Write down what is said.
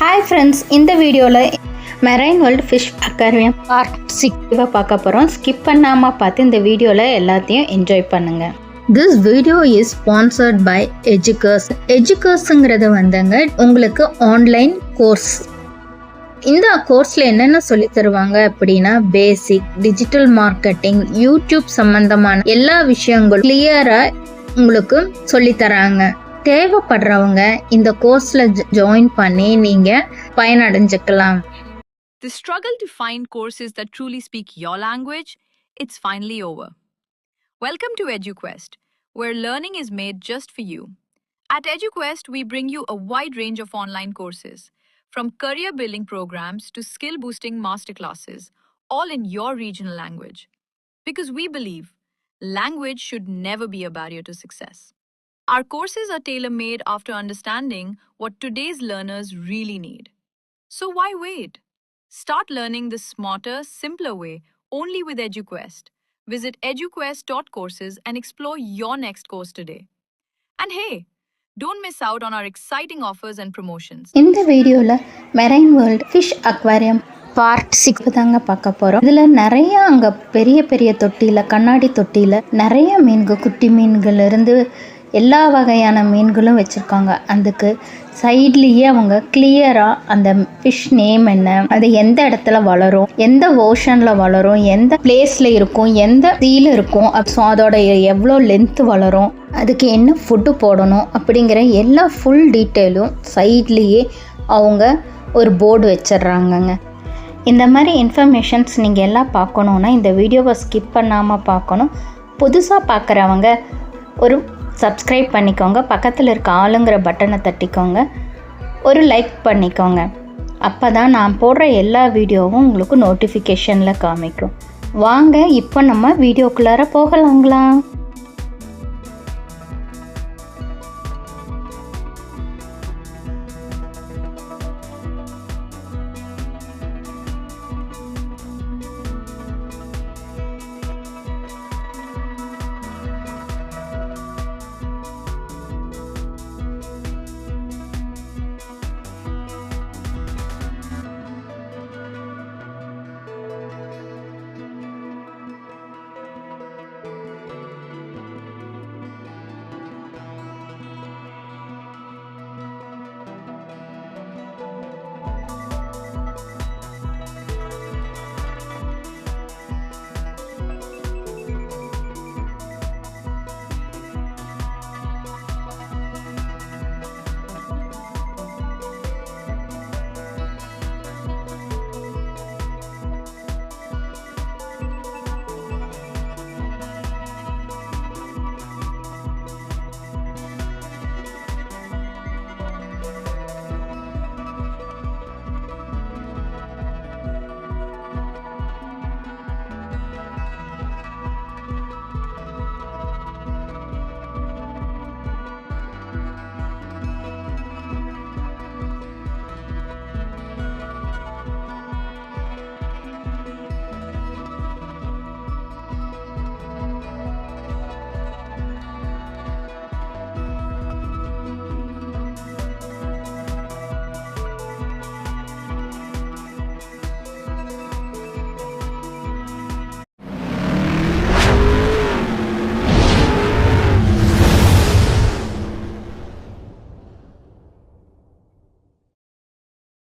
Hi friends, இந்த வீடியோவில் marine world fish aquarium part 6 பார்க்க போகிறோம். ஸ்கிப் பண்ணாமல் பார்த்து இந்த வீடியோவில் எல்லாத்தையும் என்ஜாய் பண்ணுங்கள். This video is sponsored by Edukers. எஜுகர்ஸுங்கிறது வந்துங்க உங்களுக்கு ஆன்லைன் கோர்ஸ். இந்த கோர்ஸில் என்னென்ன சொல்லி தருவாங்க அப்படின்னா பேசிக், டிஜிட்டல் மார்க்கெட்டிங், யூடியூப் சம்மந்தமான எல்லா விஷயங்களும் கிளியராக உங்களுக்கு சொல்லித்தராங்க. தேவைப்படுறவங்க இந்த கோர்ஸ்ல ஜாயின் பண்ணி நீங்க பயனடைஞ்சுக்கலாம். The struggle to find courses that truly speak your language, it's finally over. Welcome to EduQuest, where learning is made just for you. At EduQuest, we bring you a wide range of online courses, from career building programs to skill boosting masterclasses, all in your regional language. Because we believe language should never be a barrier to success. Our courses are tailor-made after understanding what today's learners really need. So why wait? Start learning the smarter, simpler way only with EduQuest. Visit eduquest.courses and explore your next course today. And hey, don't miss out on our exciting offers and promotions. இந்த வீடியோவில் marine world fish aquarium part 6 தாங்க பார்க்க போகிறோம். இதில் நிறைய அங்கே பெரிய பெரிய தொட்டியில், கண்ணாடி தொட்டியில் நிறைய மீன்கள், குட்டி மீன்கள் இருந்து எல்லா வகையான மீன்களும் வச்சுருக்காங்க. அதுக்கு சைட்லேயே அவங்க கிளியராக அந்த ஃபிஷ் நேம் என்ன, அது எந்த இடத்துல வளரும், எந்த ஓஷனில் வளரும், எந்த பிளேஸில் இருக்கும், எந்த சீல இருக்கும், ஸோ அதோட எவ்வளோ லென்த்து வளரும், அதுக்கு என்ன ஃபுட்டு போடணும் அப்படிங்கிற எல்லா ஃபுல் டீட்டெயிலும் சைட்லேயே அவங்க ஒரு போர்டு வச்சிட்றாங்கங்க. இந்த மாதிரி இன்ஃபர்மேஷன்ஸ் நீங்கள் எல்லாம் பார்க்கணுன்னா இந்த வீடியோவை ஸ்கிப் பண்ணாமல் பார்க்கணும். புதுசாக பார்க்குறவங்க ஒரு சப்ஸ்கிரைப் பண்ணிக்கோங்க, பக்கத்தில் இருக்க ஆளுங்கிற பட்டனை தட்டிக்கோங்க, ஒரு லைக் பண்ணிக்கோங்க. அப்போ தான் நான் போடுற எல்லா வீடியோவும் உங்களுக்கு நோட்டிஃபிகேஷனில் காமிக்கும். வாங்க இப்போ நம்ம வீடியோக்குள்ளார போகலாங்களா.